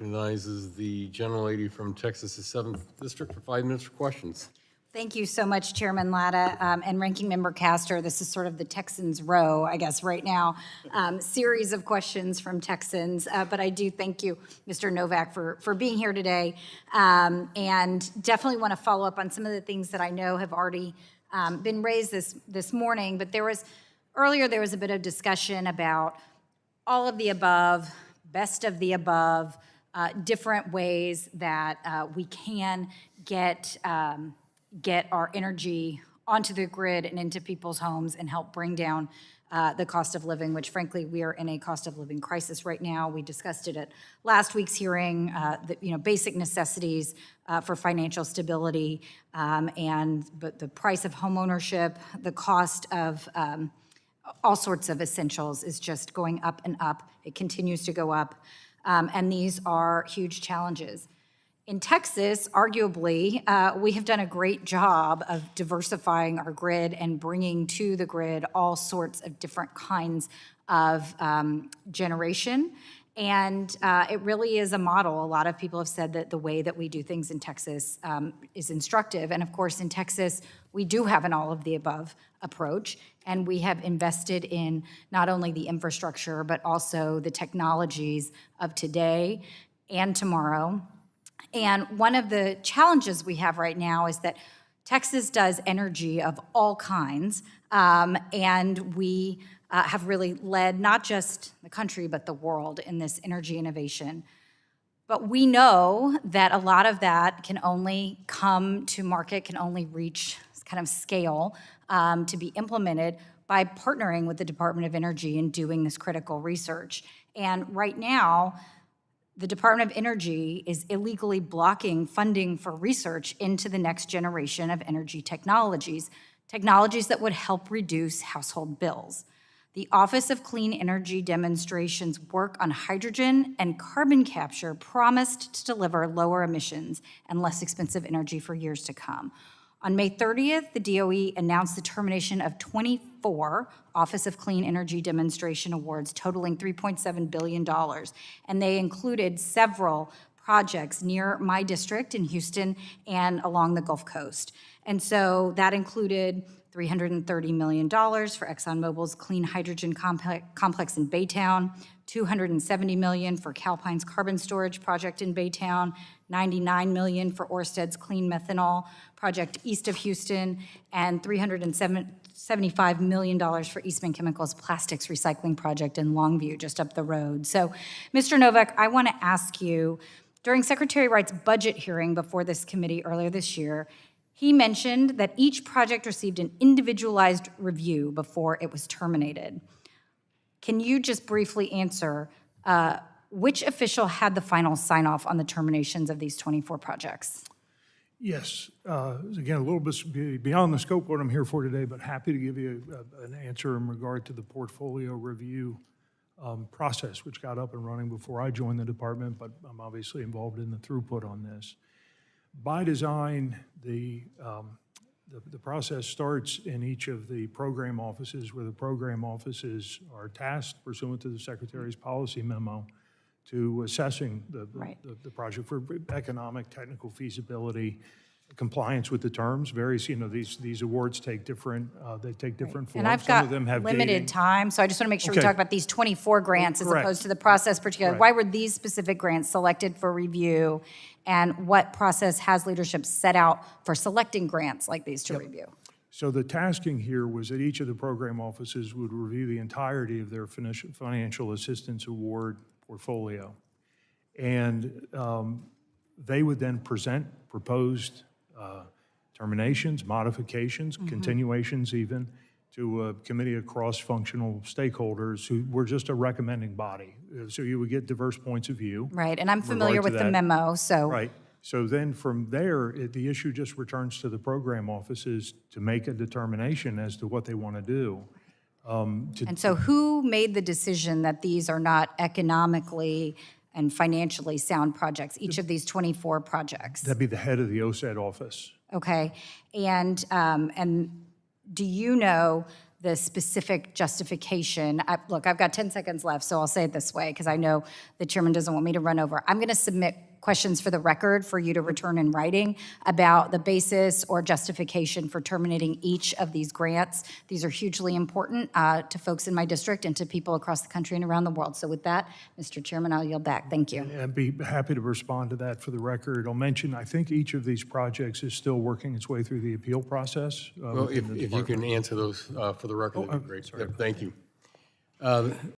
Recognizes the gentlelady from Texas's 7th District for 5 minutes for questions. Thank you so much, Chairman Latta and Ranking Member Castor. This is sort of the Texans row, I guess, right now. Series of questions from Texans, but I do thank you, Mr. Novak, for being here today, and definitely want to follow up on some of the things that I know have already been raised this morning. But earlier there was a bit of discussion about all of the above, best of the above, different ways that we can get our energy onto the grid and into people's homes and help bring down the cost of living, which frankly, we are in a cost of living crisis right now. We discussed it at last week's hearing, basic necessities for financial stability, but the price of homeownership, the cost of all sorts of essentials is just going up and up. It continues to go up, and these are huge challenges. In Texas, arguably, we have done a great job of diversifying our grid and bringing to the grid all sorts of different kinds of generation. And it really is a model. A lot of people have said that the way that we do things in Texas is instructive. And of course, in Texas, we do have an all-of-the-above approach. And we have invested in not only the infrastructure, but also the technologies of today and tomorrow. And one of the challenges we have right now is that Texas does energy of all kinds, and we have really led not just the country, but the world in this energy innovation. But we know that a lot of that can only come to market, can only reach kind of scale to be implemented by partnering with the Department of Energy and doing this critical research. And right now, the Department of Energy is illegally blocking funding for research into the next generation of energy technologies that would help reduce household bills. The Office of Clean Energy Demonstration's work on hydrogen and carbon capture promised to deliver lower emissions and less expensive energy for years to come. On May 30th, the DoE announced the termination of 24 Office of Clean Energy demonstration awards totaling $3.7 billion, and they included several projects near my district in Houston and along the Gulf Coast. And so that included $330 million for ExxonMobil's clean hydrogen complex in Baytown, $270 million for Calpine's carbon storage project in Baytown, $99 million for Ørsted's clean methanol project east of Houston, and $375 million for Eastman Chemical's plastics recycling project in Longview, just up the road. So, Mr. Novak, I want to ask you, during Secretary Wright's budget hearing before this committee earlier this year, he mentioned that each project received an individualized review before it was terminated. Can you just briefly answer which official had the final sign-off on the terminations of these 24 projects? Yes. Again, a little bit beyond the scope of what I'm here for today, but happy to give you an answer in regard to the portfolio review process, which got up and running before I joined the department, but I'm obviously involved in the throughput on this. By design, the process starts in each of the program offices, where the program offices are tasked pursuant to the Secretary's policy memo to assessing the project for economic, technical feasibility, compliance with the terms. Various, these awards take different, forms. And I've got limited time, so I just want to make sure we talk about these 24 grants as opposed to the process particular. Why were these specific grants selected for review, and what process has leadership set out for selecting grants like these to review? So the tasking here was that each of the program offices would review the entirety of their financial assistance award portfolio. And they would then present proposed terminations, modifications, continuations even, to a committee of cross-functional stakeholders who were just a recommending body. So you would get diverse points of view. Right, and I'm familiar with the memo, so. Right. So then from there, the issue just returns to the program offices to make a determination as to what they want to do. And so who made the decision that these are not economically and financially sound projects, each of these 24 projects? That'd be the head of the OSED office. Okay, and do you know the specific justification. Look, I've got 10 seconds left, so I'll say it this way, because I know the chairman doesn't want me to run over. I'm going to submit questions for the record for you to return in writing about the basis or justification for terminating each of these grants. These are hugely important to folks in my district and to people across the country and around the world. So with that, Mr. Chairman, I'll yield back. Thank you. And be happy to respond to that for the record. I'll mention, I think each of these projects is still working its way through the appeal process. Well, if you can answer those for the record, that'd be great. Yep, thank you.